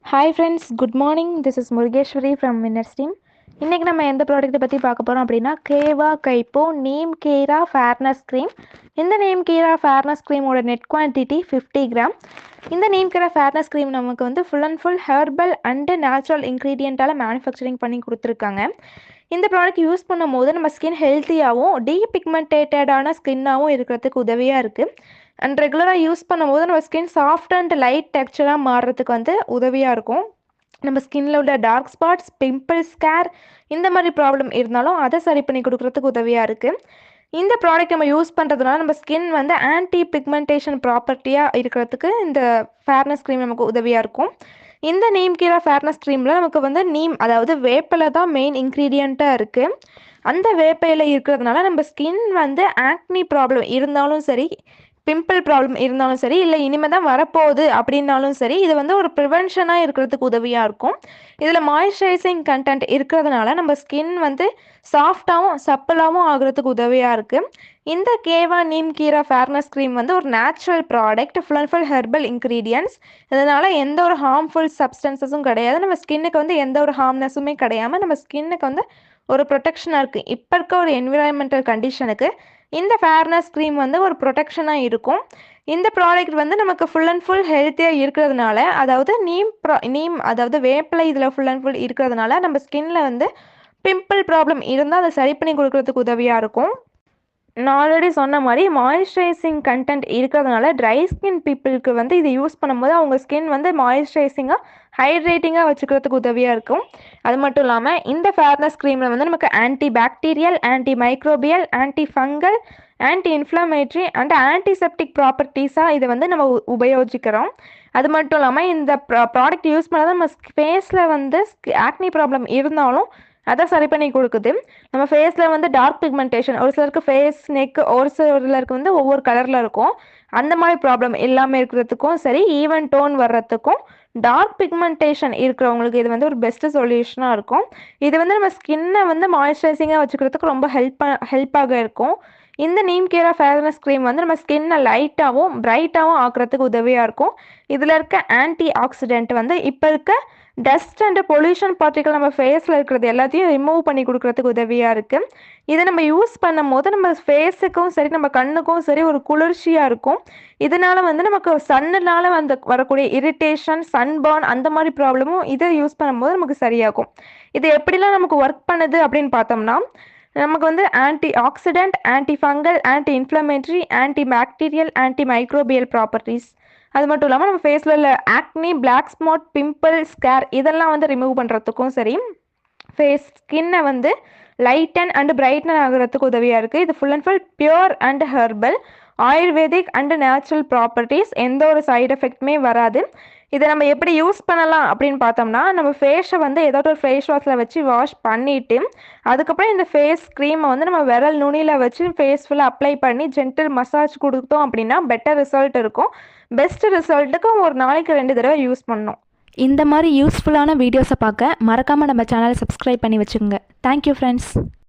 Hi friends, good morning. This is Murugeshwari from Winners Team. இன்னைக்கு நம்ம எந்த ப்ராடக்ட்டை பற்றி பார்க்க போகிறோம் அப்படின்னா Keva Kaipo Neem Kera fairness cream. இந்த நீம் கேரா ஃபேர்னஸ் க்ரீமோட நெட் குவான்டிட்டி 50 கிராம். இந்த நீம் கேரா ஃபேர்னஸ் க்ரீம் நமக்கு வந்து full and full herbal and natural இன்க்ரீடியண்ட்டால் மேனுஃபேக்சரிங் பண்ணி கொடுத்துருக்காங்க. இந்த ப்ராடக்ட் யூஸ் பண்ணும்போது நம்ம ஸ்கின் ஹெல்த்தியாகவும் டீபிக்மெண்டேட்டடான ஸ்கின்னாகவும் இருக்கிறதுக்கு உதவியாக இருக்குது. அண்ட் ரெகுலராக யூஸ் பண்ணும்போது நம்ம ஸ்கின் சாஃப்ட் அண்ட் லைட் டெக்ஸ்சராக மாறுறதுக்கு வந்து உதவியாக இருக்கும். நம்ம ஸ்கின்ல உள்ள டார்க் ஸ்பாட்ஸ், பிம்பிள்ஸ், ஸ்கேர் இந்த மாதிரி ப்ராப்ளம் இருந்தாலும் அதை சரி பண்ணி கொடுக்குறதுக்கு உதவியாக இருக்குது. இந்த ப்ராடக்ட் நம்ம யூஸ் பண்ணுறதுனால நம்ம ஸ்கின் வந்து ஆன்டி பிக்மெண்டேஷன் ப்ராப்பர்ட்டியாக இருக்கிறதுக்கு இந்த ஃபேர்னஸ் க்ரீம் நமக்கு உதவியாக இருக்கும். இந்த நீம் கேரா ஃபேர்னஸ் க்ரீமில் நமக்கு வந்து நீம் அதாவது வேப்பிலை தான் மெயின் இன்க்ரீடியண்ட்டாக இருக்குது. அந்த வேப்பையில் இருக்கிறதுனால நம்ம ஸ்கின் வந்து ஆக்னி ப்ராப்ளம் இருந்தாலும் சரி, பிம்பிள் ப்ராப்ளம் இருந்தாலும் சரி, இல்லை இனிமேல் தான் வரப்போகுது அப்படின்னாலும் சரி, இது வந்து ஒரு ப்ரிவென்ஷனாக இருக்கிறதுக்கு உதவியாக இருக்கும். இதில் மாய்ஸ்சரைசிங் கண்டென்ட் இருக்கிறதுனால நம்ம ஸ்கின் வந்து சாஃப்டாகவும் சப்பலாகவும் ஆகிறதுக்கு உதவியாக இருக்குது. இந்த கேவா நீம் கீரா ஃபேர்னஸ் க்ரீம் வந்து ஒரு natural product, full and full herbal ingredients. இதனால் எந்த ஒரு ஹார்ம்ஃபுல் சப்ஸ்டன்சஸும் கிடையாது. நம்ம ஸ்கின்னுக்கு வந்து எந்த ஒரு ஹார்ம்னஸுமே கிடையாமல் நம்ம ஸ்கின்னுக்கு வந்து ஒரு ப்ரொடெக்ஷனாக இருக்குது. இப்போ இருக்க ஒரு என்விரான்மெண்டல் கண்டிஷனுக்கு இந்த ஃபேர்னஸ் க்ரீம் வந்து ஒரு ப்ரொடெக்ஷனாக இருக்கும். இந்த ப்ராடக்ட் வந்து நமக்கு ஃபுல் அண்ட் ஃபுல் ஹெல்த்தியாக இருக்கிறதுனால, அதாவது நீம் அதாவது வேப்பிலை இதில் ஃபுல் அண்ட் ஃபுல் இருக்கிறதுனால நம்ம ஸ்கின்ல வந்து பிம்பிள் ப்ராப்ளம் இருந்தால் அதை சரி பண்ணி கொடுக்கறதுக்கு உதவியாக இருக்கும். நான் ஆல்ரெடி சொன்ன மாதிரி மாய்ஸ்சரைசிங் கண்டென்ட் இருக்கிறதுனால ட்ரை ஸ்கின் பீப்புளுக்கு வந்து இது யூஸ் பண்ணும்போது அவங்க ஸ்கின் வந்து மாய்ஸ்சரைசிங்காக ஹைட்ரேட்டிங்காக வச்சுக்கிறதுக்கு உதவியாக இருக்கும். அது மட்டும் இல்லாமல் இந்த ஃபேர்னஸ் க்ரீமில் வந்து நமக்கு anti bacterial, anti microbial, anti fungal, anti inflammatory and antiseptic ப்ராப்பர்ட்டிஸாக இதை வந்து நம்ம உபயோகிக்கிறோம். அது மட்டும் இல்லாமல் இந்த ப்ராடக்ட் யூஸ் பண்ணால் நம்ம ஃபேஸில் வந்து ஆக்னி ப்ராப்ளம் இருந்தாலும் அதை சரி பண்ணி கொடுக்குது. நம்ம ஃபேஸில் வந்து டார்க் பிக்மெண்டேஷன், ஒரு சிலருக்கு ஃபேஸ், நெக், ஒரு சிலருக்கு வந்து ஒவ்வொரு கலரில் இருக்கும். அந்த மாதிரி ப்ராப்ளம் இல்லாமல் இருக்கிறதுக்கும் சரி, ஈவன் டோன் வர்றதுக்கும், டார்க் பிக்மெண்டேஷன் இருக்கிறவங்களுக்கு இது வந்து ஒரு பெஸ்ட்டு சொல்யூஷனாக இருக்கும். இது வந்து நம்ம ஸ்கின்னை வந்து மாய்ஸ்சரைசிங்காக வச்சுக்கிறதுக்கு ரொம்ப ஹெல்ப்பாக இருக்கும். இந்த நீம் கேரா ஃபேர்னஸ் க்ரீம் வந்து நம்ம ஸ்கின்னை லைட்டாகவும் பிரைட்டாகவும் ஆக்குறதுக்கு உதவியாக இருக்கும். இதில் இருக்க ஆன்டி ஆக்சிடென்ட் வந்து இப்போ இருக்க டஸ்ட் அண்ட் பொல்யூஷன் பார்ட்டிகல் நம்ம ஃபேஸில் இருக்கிறது எல்லாத்தையும் ரிமூவ் பண்ணி கொடுக்குறதுக்கு உதவியாக இருக்குது. இதை நம்ம யூஸ் பண்ணும் போது நம்ம ஃபேஸுக்கும் சரி, நம்ம கண்ணுக்கும் சரி ஒரு குளிர்ச்சியாக இருக்கும். இதனால் வந்து நமக்கு சன்னுனால வந்து வரக்கூடிய இரிட்டேஷன், சன்பர்ன் அந்த மாதிரி ப்ராப்ளமும் இதை யூஸ் பண்ணும்போது நமக்கு சரியாகும். இது எப்படிலாம் நமக்கு ஒர்க் பண்ணுது அப்படின்னு பார்த்தோம்னா, நமக்கு வந்து anti accident, anti fungal, anti inflammatory, anti bacterial, anti microbial properties. அது மட்டும் இல்லாமல் நம்ம ஃபேஸில் உள்ள ஆக்னி, பிளாக் ஸ்பாட், பிம்பிள், ஸ்கேர் இதெல்லாம் வந்து ரிமூவ் பண்ணுறதுக்கும் சரி, ஃபேஸ் ஸ்கின்னை வந்து லைட்டன் அண்ட் பிரைட்டன் ஆகிறதுக்கு உதவியாக இருக்குது. இது full and full pure and herbal, ayurvedic and natural properties. எந்த ஒரு சைடு எஃபெக்ட்டுமே வராது. இதை நம்ம எப்படி யூஸ் பண்ணலாம் அப்படின்னு பார்த்தோம்னா, நம்ம ஃபேஸை வந்து ஏதாவது ஒரு ஃபேஸ் வாஷில் வச்சு வாஷ் பண்ணிவிட்டு, அதுக்கப்புறம் இந்த ஃபேஸ் க்ரீமை வந்து நம்ம விரல் நுனியில் வச்சு ஃபேஸ் ஃபுல்லாக அப்ளை பண்ணி ஜென்டில் மசாஜ் கொடுத்தோம் அப்படின்னா பெட்டர் ரிசல்ட் இருக்கும். பெஸ்ட் ரிசல்ட்டுக்கு ஒரு நாளைக்கு 2 தடவை யூஸ் பண்ணணும். இந்த மாதிரி யூஸ்ஃபுல்லான வீடியோஸை பார்க்க மறக்காமல் நம்ம சேனலை சப்ஸ்கிரைப் பண்ணி வச்சுக்கோங்க. Thank you friends.